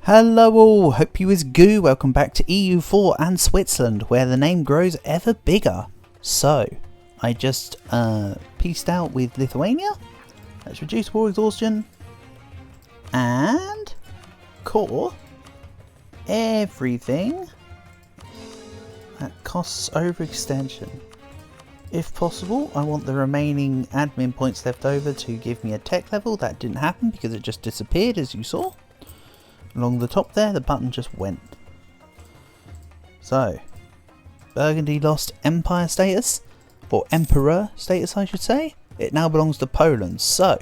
Hello all, hope you is goo. Welcome back to EU4 and Switzerland, where the name grows ever bigger. So, I just pieced out with Lithuania. Let's reduce war exhaustion. And core everything that costs overextension. If possible, I want the remaining admin points left over to give me a tech level. That didn't happen because it just disappeared, as you saw. Along the top there, the button just went. So, Burgundy lost empire status, or emperor status I should say. It now belongs to Poland, so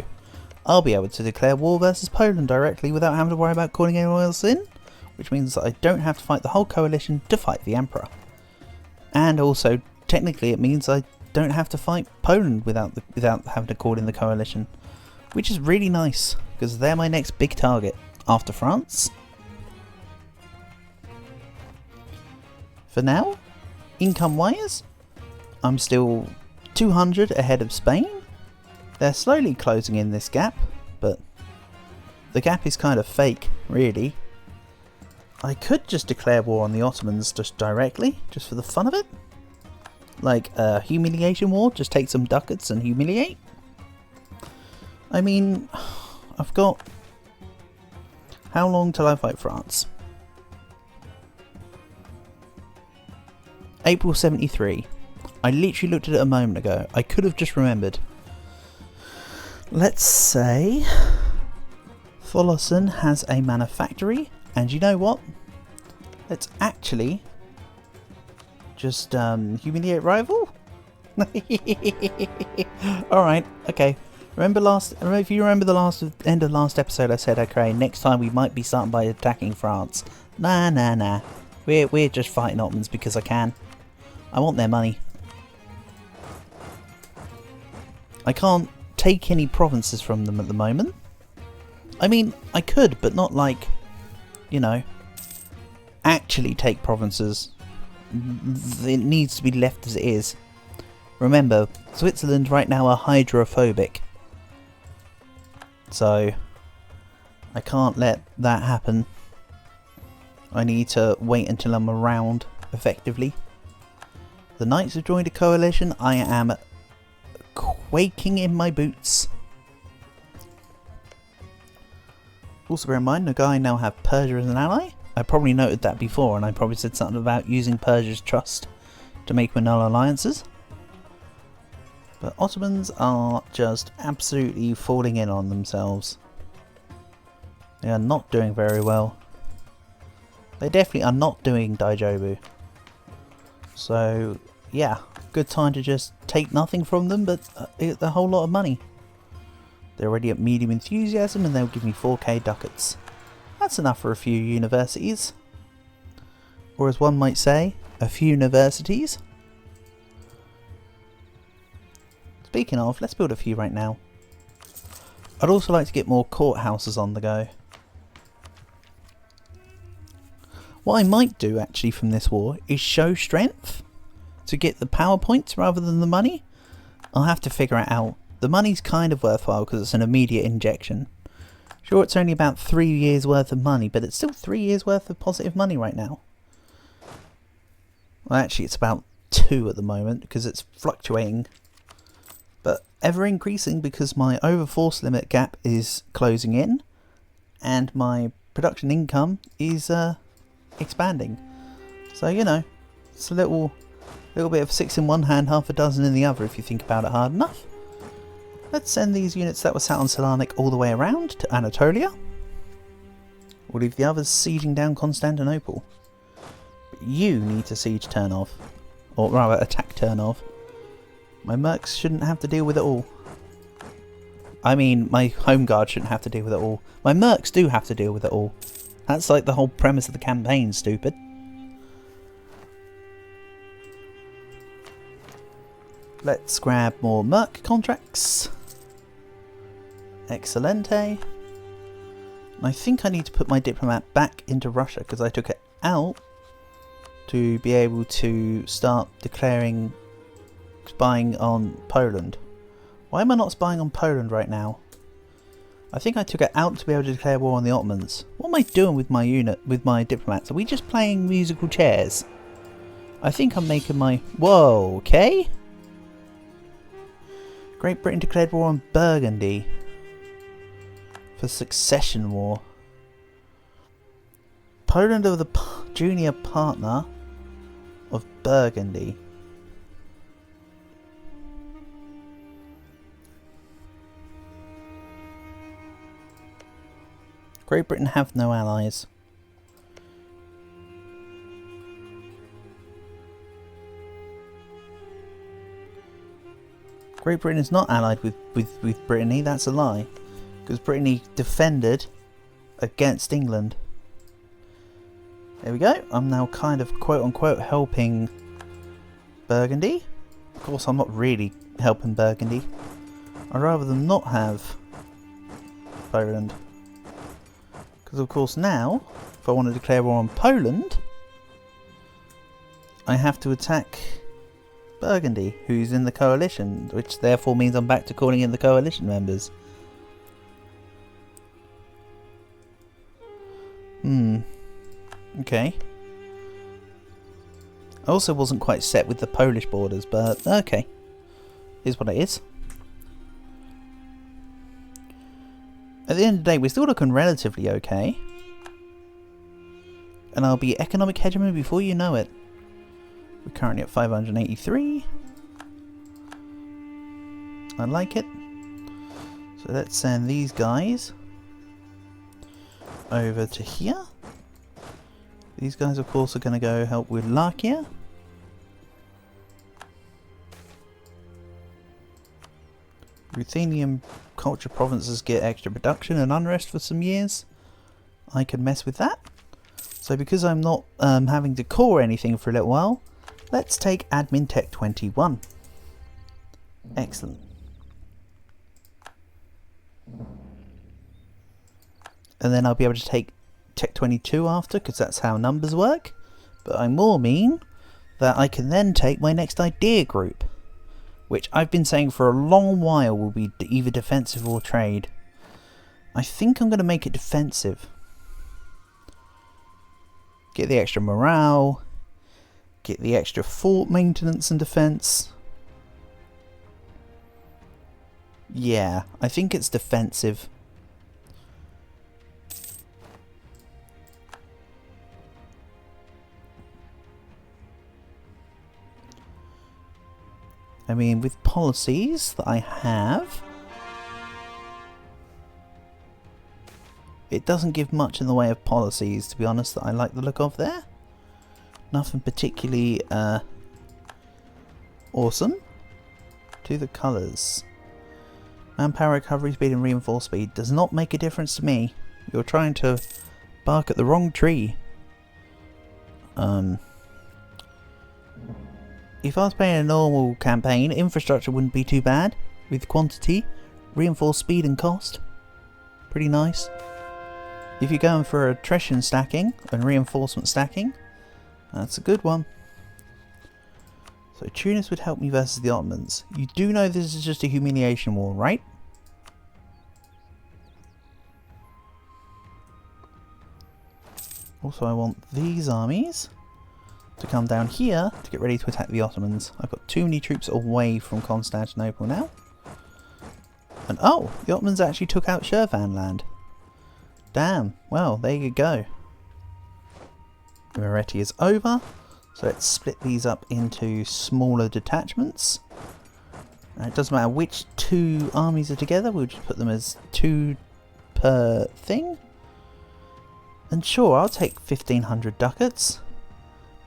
I'll be able to declare war versus Poland directly without having to worry about calling anyone else in, which means that I don't have to fight the whole coalition to fight the emperor. And also, technically it means I don't have to fight Poland without having to call in the coalition, which is really nice, because they're my next big target. After France. For now, income wise, I'm still 200 ahead of Spain. They're slowly closing in this gap, but the gap is kind of fake, really. I could just declare war on the Ottomans just directly, just for the fun of it. Like a humiliation war, just take some ducats and humiliate. I mean, I've got... How long till I fight France? April 73. I literally looked at it a moment ago. I could have just remembered. Let's say Tholossen has a manufactory, and you know what? Let's actually just humiliate rival. Alright, okay. If you remember the end of last episode, I said, okay, next time we might be starting by attacking France. Nah. We're just fighting Ottomans because I can. I want their money. I can't take any provinces from them at the moment. I mean, I could, but not like, you know, actually take provinces. It needs to be left as it is. Remember, Switzerland right now are hydrophobic. So, I can't let that happen. I need to wait until I'm around, effectively. The Knights have joined a coalition. I am quaking in my boots. Also bear in mind, Nogai now have Persia as an ally. I probably noted that before, and I probably said something about using Persia's trust to make null alliances. But Ottomans are just absolutely falling in on themselves. They are not doing very well. They definitely are not doing Daijobu. So, yeah, good time to just take nothing from them, but a whole lot of money. They're already at medium enthusiasm, and they'll give me 4k ducats. That's enough for a few universities. Or as one might say, a few universities. Speaking of, let's build a few right now. I'd also like to get more courthouses on the go. What I might do actually from this war is show strength to get the power points rather than the money. I'll have to figure it out. The money's kind of worthwhile because it's an immediate injection. Sure, it's only about 3 years worth of money, but it's still 3 years worth of positive money right now. Well, actually it's about 2 at the moment because it's fluctuating. But ever increasing because my overforce limit gap is closing in and my production income is expanding. So, you know, it's a little bit of 6 in one hand, half a dozen in the other if you think about it hard enough. Let's send these units that were sat on Switzerlake all the way around to Anatolia. We'll leave the others sieging down Constantinople. But you need to siege turn off. Or rather, attack turn off. My mercs shouldn't have to deal with it all. I mean, my home guard shouldn't have to deal with it all. My mercs do have to deal with it all. That's like the whole premise of the campaign, stupid. Let's grab more merc contracts. Excelente. I think I need to put my diplomat back into Russia because I took it out to be able to start declaring spying on Poland. Why am I not spying on Poland right now? I think I took it out to be able to declare war on the Ottomans. What am I doing with my unit, with my diplomats? Are we just playing musical chairs? I think I'm making my... Whoa, okay. Great Britain declared war on Burgundy. For succession war. Poland are the junior partner of Burgundy. Great Britain have no allies. Great Britain is not allied with Brittany, that's a lie. Because Brittany defended against England. There we go. I'm now kind of quote-unquote helping Burgundy. Of course, I'm not really helping Burgundy. I'd rather them not have Poland. Because of course now, if I want to declare war on Poland, I have to attack Burgundy, who's in the coalition, which therefore means I'm back to calling in the coalition members. Okay. I also wasn't quite set with the Polish borders, but okay. Is what it is. At the end of the day, we're still looking relatively okay. And I'll be economic hegemony before you know it. We're currently at 583. I like it. So let's send these guys over to here. These guys, of course, are going to go help with Lakia. Ruthenian culture provinces get extra production and unrest for some years. I can mess with that. So because I'm not having to core anything for a little while, let's take admin tech 21. Excellent. And then I'll be able to take tech 22 after, because that's how numbers work. But I more mean that I can then take my next idea group, which I've been saying for a long while will be either defensive or trade. I think I'm going to make it defensive. Get the extra morale, get the extra fort maintenance and defense. Yeah, I think it's defensive. I mean, with policies that I have, it doesn't give much in the way of policies, to be honest, that I like the look of there. Nothing particularly awesome. To the colours. Manpower recovery speed and reinforced speed does not make a difference to me. You're trying to bark at the wrong tree. If I was playing a normal campaign, infrastructure wouldn't be too bad. With quantity, reinforced speed and cost. Pretty nice. If you're going for attrition stacking and reinforcement stacking, that's a good one. So Tunis would help me versus the Ottomans. You do know this is just a humiliation war, right? Also I want these armies to come down here to get ready to attack the Ottomans. I've got too many troops away from Constantinople now. And oh, the Ottomans actually took out Shirvan land. Damn, well, there you go. Moretti is over, so let's split these up into smaller detachments. It doesn't matter which two armies are together, we'll just put them as two per thing. And sure, I'll take 1500 ducats.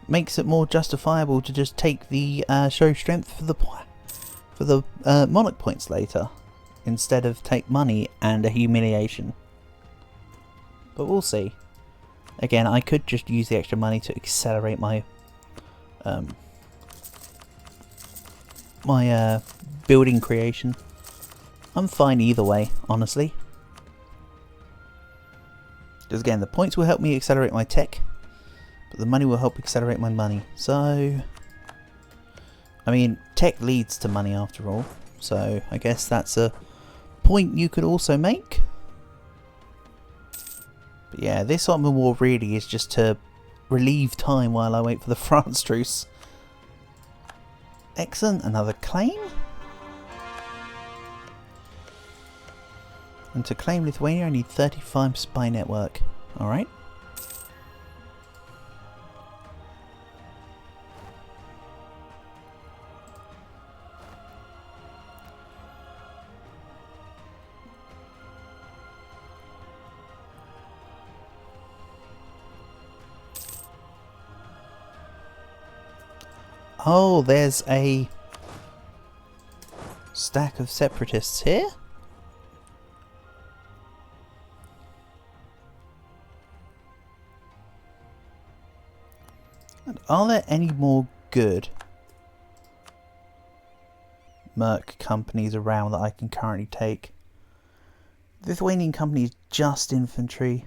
Makes it more justifiable to just take the show strength for the monarch points later, instead of take money and a humiliation. But we'll see. Again, I could just use the extra money to accelerate my building creation. I'm fine either way, honestly. Because again, the points will help me accelerate my tech, but the money will help accelerate my money. So, I mean, tech leads to money after all. So, I guess that's a point you could also make. But yeah, this Ottoman War really is just to relieve time while I wait for the France truce. Excellent, another claim. And to claim Lithuania I need 35 spy network. Alright. Oh, there's a stack of separatists here. And are there any more good Merc companies around that I can currently take? The Lithuanian company is just infantry.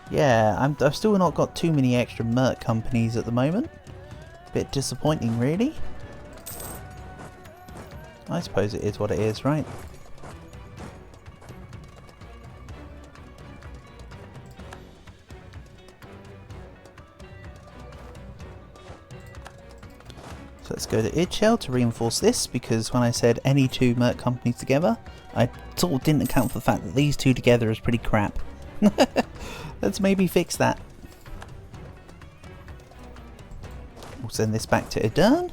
Yeah, I've still not got too many extra Merc companies at the moment. Bit disappointing, really. I suppose it is what it is, right? So let's go to Idchel to reinforce this, because when I said any two Merc companies together, I sort of didn't account for the fact that these two together is pretty crap. Let's maybe fix that. We'll send this back to Edirne.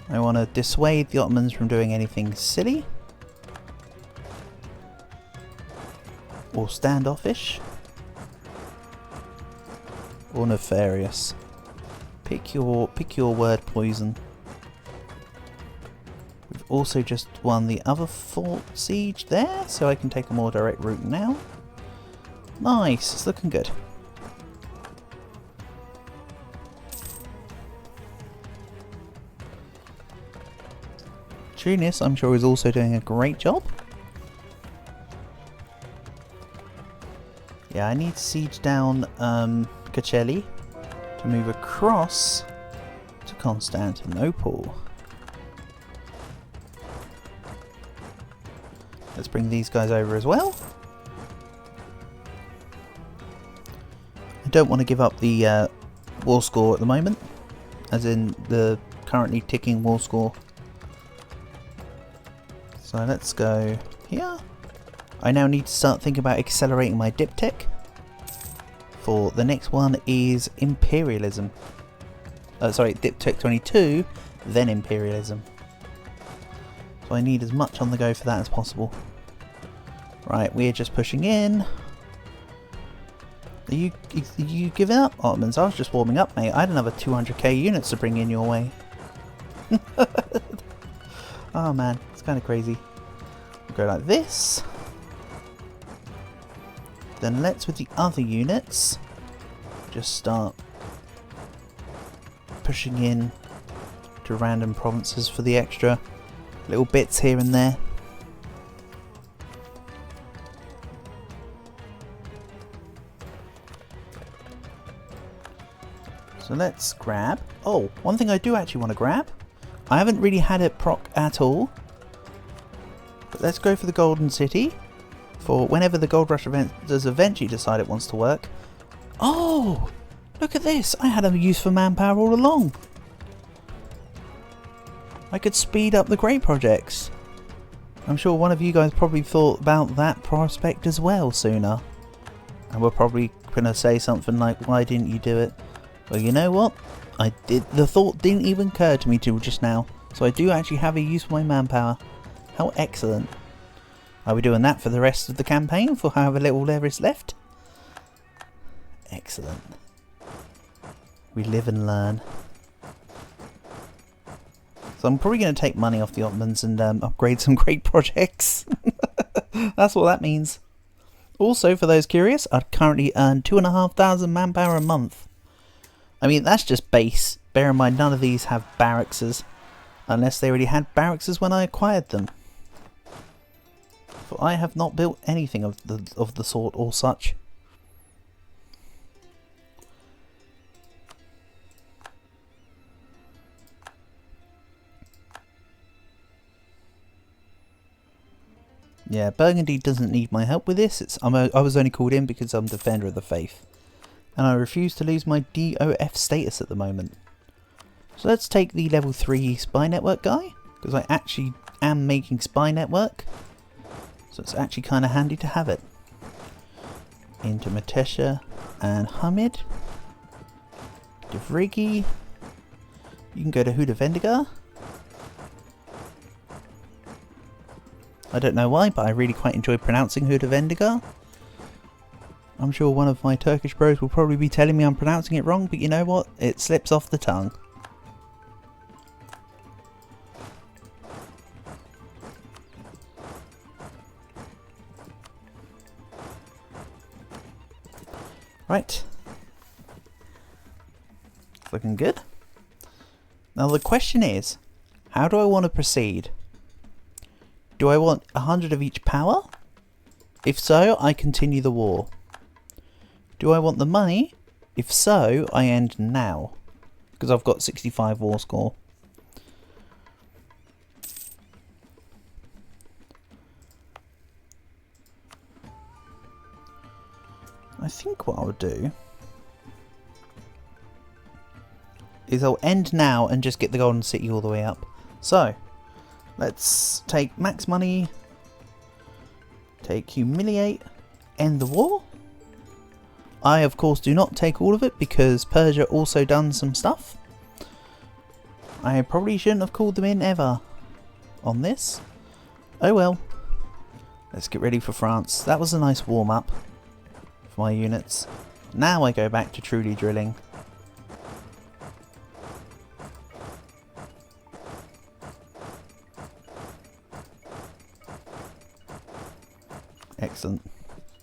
I want to dissuade the Ottomans from doing anything silly or standoffish or nefarious. Pick your word, poison. We've also just won the other fort siege there, so I can take a more direct route now. Nice, it's looking good. Tunis, I'm sure, is also doing a great job. Yeah, I need to siege down Kacelli to move across to Constantinople. Let's bring these guys over as well. I don't want to give up the war score at the moment, as in the currently ticking war score. So let's go here. I now need to start thinking about accelerating my diptech. For the next one is imperialism. Sorry, diptech 22, then imperialism. So I need as much on the go for that as possible. Right, we're just pushing in. Are you giving up, Ottomans? I was just warming up, mate. I had another 200k units to bring in your way. Oh man, it's kind of crazy. We'll go like this. Then let's, with the other units, just start pushing in to random provinces for the extra little bits here and there. So let's grab... Oh, one thing I do actually want to grab. I haven't really had it proc at all. But let's go for the Golden City. For whenever the Gold Rush event does eventually decide it wants to work. Oh! Look at this! I had a use for manpower all along. I could speed up the great projects. I'm sure one of you guys probably thought about that prospect as well sooner. And we're probably going to say something like, why didn't you do it? Well, you know what? The thought didn't even occur to me till just now. So I do actually have a use for my manpower. How excellent. Are we doing that for the rest of the campaign, for however little there is left? Excellent. We live and learn. So I'm probably going to take money off the Ottomans and upgrade some great projects. That's what that means. Also, for those curious, I currently earn 2,500 manpower a month. I mean, that's just base. Bear in mind, none of these have barrackses, unless they already had barrackses when I acquired them. For I have not built anything of the sort or such. Yeah, Burgundy doesn't need my help with this. I was only called in because I'm Defender of the Faith. And I refuse to lose my DOF status at the moment. So let's take the level 3 spy network guy, because I actually am making spy network. So it's actually kind of handy to have it. Into Matesha and Hamid. Devrigi. You can go to Huda Vendigar. I don't know why, but I really quite enjoy pronouncing Huda Vendigar. I'm sure one of my Turkish bros will probably be telling me I'm pronouncing it wrong, but you know what? It slips off the tongue. Right. It's looking good. Now the question is, how do I want to proceed? Do I want 100 of each power? If so, I continue the war. Do I want the money? If so, I end now. Because I've got 65 war score. I think what I'll do is I'll end now and just get the Golden City all the way up. So, let's take max money, take humiliate, end the war. I of course do not take all of it because Persia also done some stuff. I probably shouldn't have called them in ever on this. Oh well. Let's get ready for France. That was a nice warm up for my units. Now I go back to truly drilling. Excellent.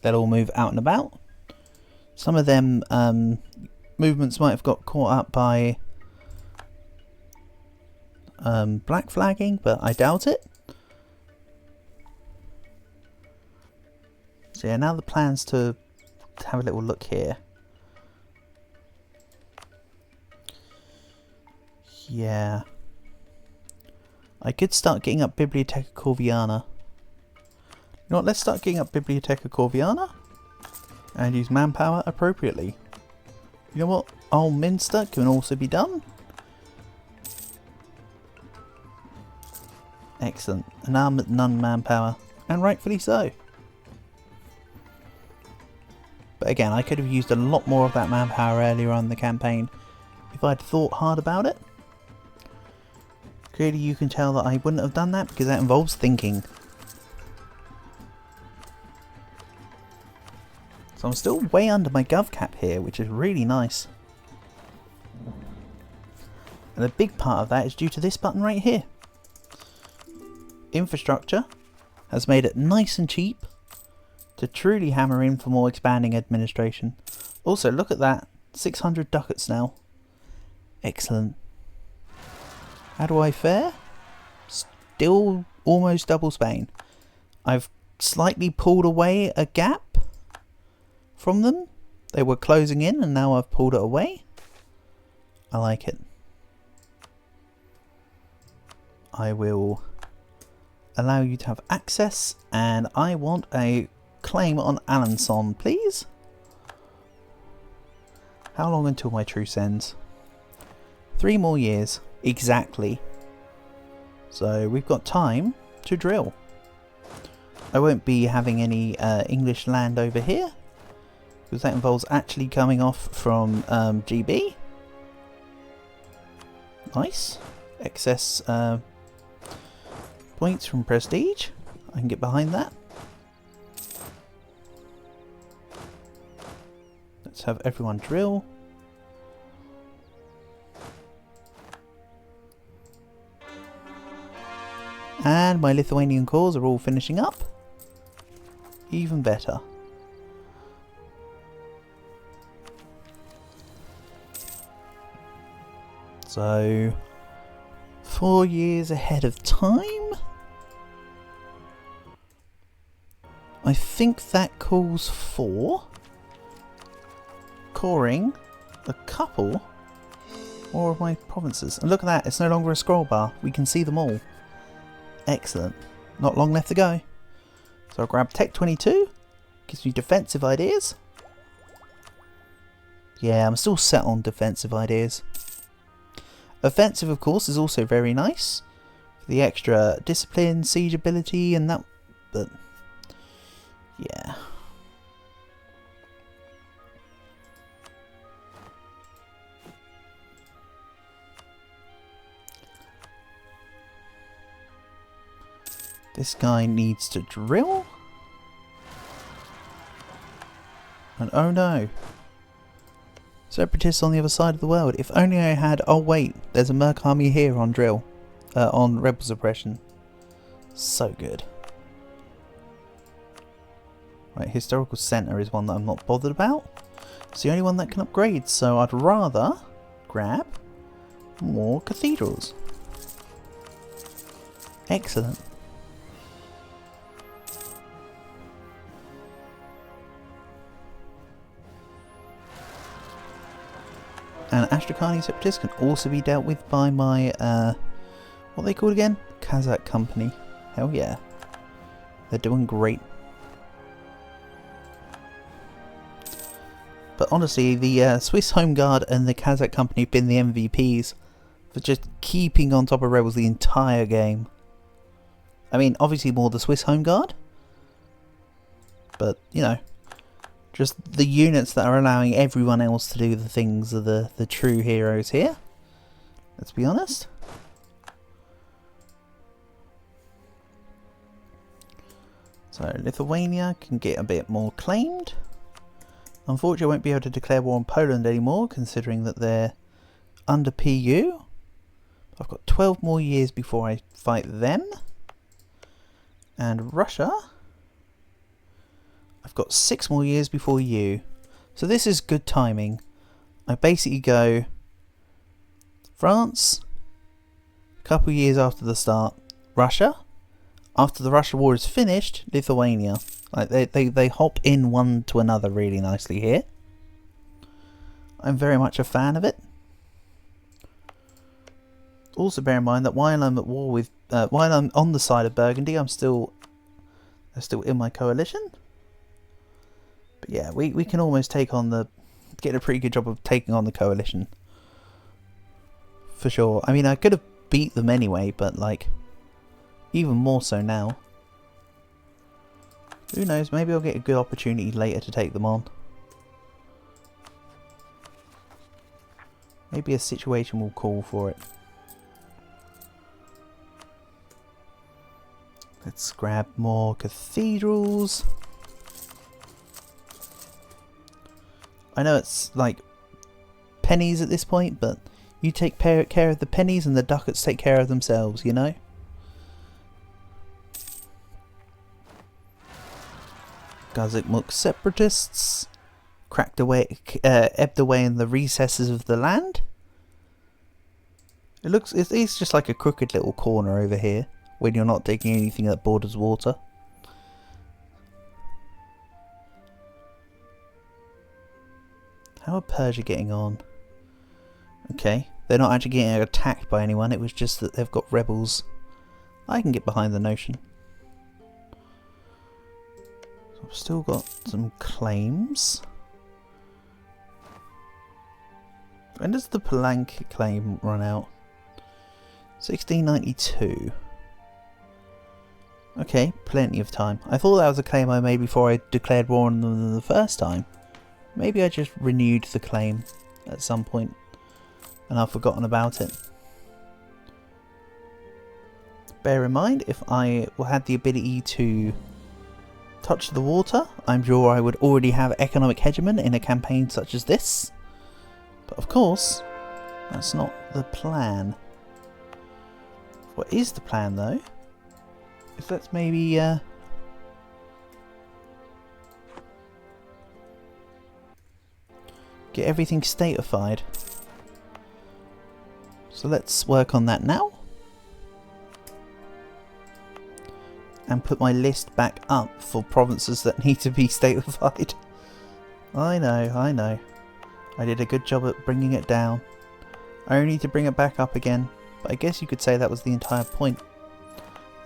They'll all move out and about. Some of them movements might have got caught up by black flagging, but I doubt it. So yeah, now the plan's to have a little look here. Yeah. I could start getting up Biblioteca Corviana. You know what, let's start getting up Biblioteca Corviana and use manpower appropriately. You know what, Old Minster can also be done. Excellent. And now I'm at none manpower, and rightfully so. But again, I could have used a lot more of that manpower earlier on in the campaign if I'd thought hard about it. Clearly you can tell that I wouldn't have done that because that involves thinking. So I'm still way under my gov cap here, which is really nice. And a big part of that is due to this button right here. Infrastructure has made it nice and cheap to truly hammer in for more expanding administration. Also, look at that. 600 ducats now. Excellent. How do I fare? Still almost double Spain. I've slightly pulled away a gap from them. They were closing in and now I've pulled it away. I like it. I will allow you to have access, and I want a claim on Alençon, please. How long until my truce ends? 3 more years, exactly. So we've got time to drill. I won't be having any English land over here, because that involves actually coming off from GB. Nice. Excess points from prestige. I can get behind that. Let's have everyone drill. And my Lithuanian cores are all finishing up. Even better. So, 4 years ahead of time. I think that calls for coring a couple more of my provinces. And look at that, it's no longer a scroll bar. We can see them all. Excellent. Not long left to go. So I'll grab Tech 22. Gives me defensive ideas. Yeah, I'm still set on defensive ideas. Offensive, of course, is also very nice. For the extra discipline, siege ability, and that. But, yeah. This guy needs to drill. And oh no. Separatists on the other side of the world. If only I had... Oh wait, there's a Merc army here on drill. On rebel suppression. So good. Right, historical centre is one that I'm not bothered about. It's the only one that can upgrade, so I'd rather grab more cathedrals. Excellent. And Astrakani Separatists can also be dealt with by my, what are they called again? Kazakh company. Hell yeah. They're doing great. But honestly, the Swiss Home Guard and the Kazakh company have been the MVPs for just keeping on top of rebels the entire game. I mean, obviously more the Swiss Home Guard. But, you know. Just the units that are allowing everyone else to do the things are the true heroes here. Let's be honest. So Lithuania can get a bit more claimed. Unfortunately I won't be able to declare war on Poland anymore, considering that they're under PU. I've got 12 more years before I fight them. And Russia... I've got 6 more years before you. So this is good timing. I basically go France, a couple of years after the start, Russia. After the Russia war is finished, Lithuania. Like they hop in one to another really nicely here. I'm very much a fan of it. Also bear in mind that while I'm at war with, while I'm on the side of Burgundy, they're still in my coalition. But yeah, we can almost take on get a pretty good job of taking on the coalition. For sure. I mean, I could have beat them anyway, but like, even more so now. Who knows, maybe I'll get a good opportunity later to take them on. Maybe a situation will call for it. Let's grab more cathedrals. I know it's like pennies at this point, but you take care of the pennies and the ducats take care of themselves, you know? Gazikmuk separatists ebbed away in the recesses of the land. It's just like a crooked little corner over here when you're not taking anything that borders water. How are Persia getting on? Okay, they're not actually getting attacked by anyone, it was just that they've got rebels. I can get behind the notion. So I've still got some claims. When does the Palanque claim run out? 1692. Okay, plenty of time. I thought that was a claim I made before I declared war on them the first time. Maybe I just renewed the claim at some point and I've forgotten about it. Bear in mind, if I had the ability to touch the water, I'm sure I would already have economic hegemon in a campaign such as this. But of course, that's not the plan. What is the plan though? Is let's maybe get everything statified. So let's work on that now. And put my list back up for provinces that need to be statified. I know. I did a good job at bringing it down. I only need to bring it back up again. But I guess you could say that was the entire point.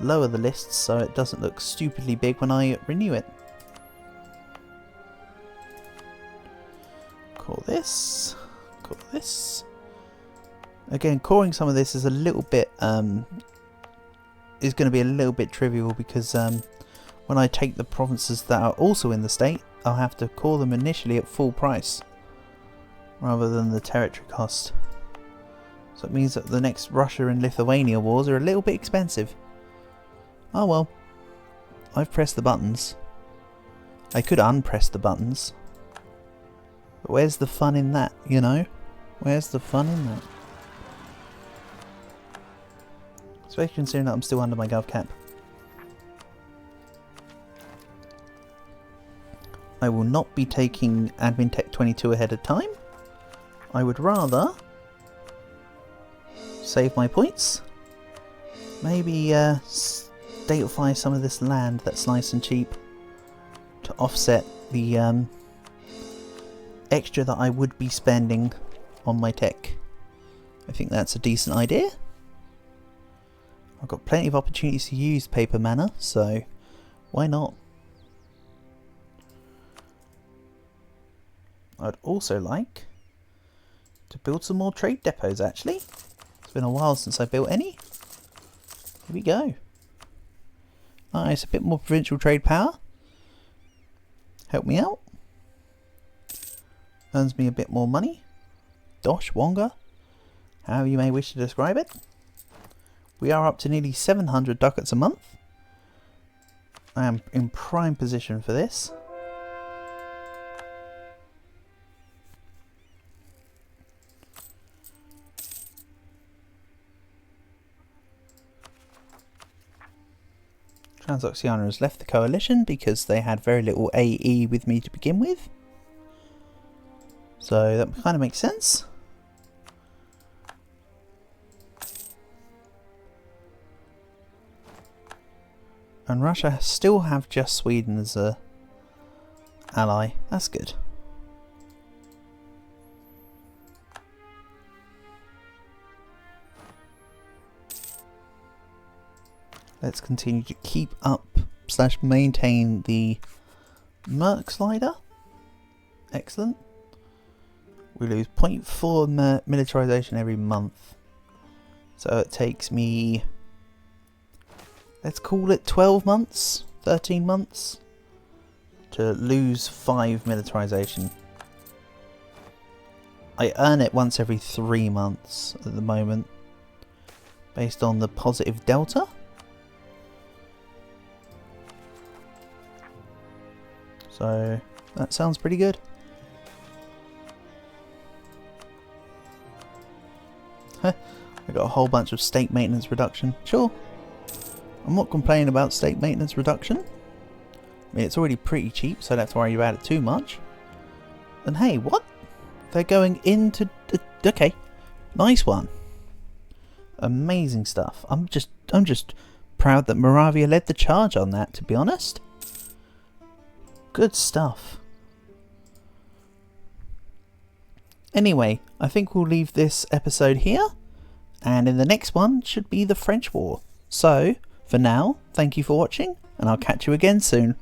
lower the list so it doesn't look stupidly big when I renew it. Core this. Core this. Again, coring some of this is a little bit is going to be a little bit trivial because when I take the provinces that are also in the state, I'll have to core them initially at full price rather than the territory cost. So it means that the next Russia and Lithuania wars are a little bit expensive. Oh well, I've pressed the buttons. I could unpress the buttons, but where's the fun in that, you know? Where's the fun in that? Especially considering that I'm still under my gov cap. I will not be taking Admin Tech 22 ahead of time. I would rather save my points. Maybe statefy some of this land that's nice and cheap to offset the extra that I would be spending on my tech. I think that's a decent idea. I've got plenty of opportunities to use paper mana, so why not? I'd also like to build some more trade depots actually. It's been a while since I built any. Here we go. Nice, a bit more provincial trade power. Help me out. Earns me a bit more money. Dosh, Wonga, however you may wish to describe it. We are up to nearly 700 ducats a month. I am in prime position for this. Transoxiana has left the coalition because they had very little AE with me to begin with. So that kind of makes sense. And Russia still have just Sweden as a ally. That's good. Let's continue to keep up / maintain the Merc slider. Excellent. We lose 0.4 militarization every month. So it takes me, let's call it 12 months, 13 months to lose 5 militarization. I earn it once every 3 months at the moment, based on the positive delta. So that sounds pretty good. I got a whole bunch of state maintenance reduction. Sure, I'm not complaining about state maintenance reduction. I mean, it's already pretty cheap, so I don't have to worry about it too much. And hey, what? They're going into... okay, nice one. Amazing stuff. I'm just proud that Moravia led the charge on that, to be honest. Good stuff. Anyway, I think we'll leave this episode here, and in the next one should be the French War. So, for now, thank you for watching, and I'll catch you again soon.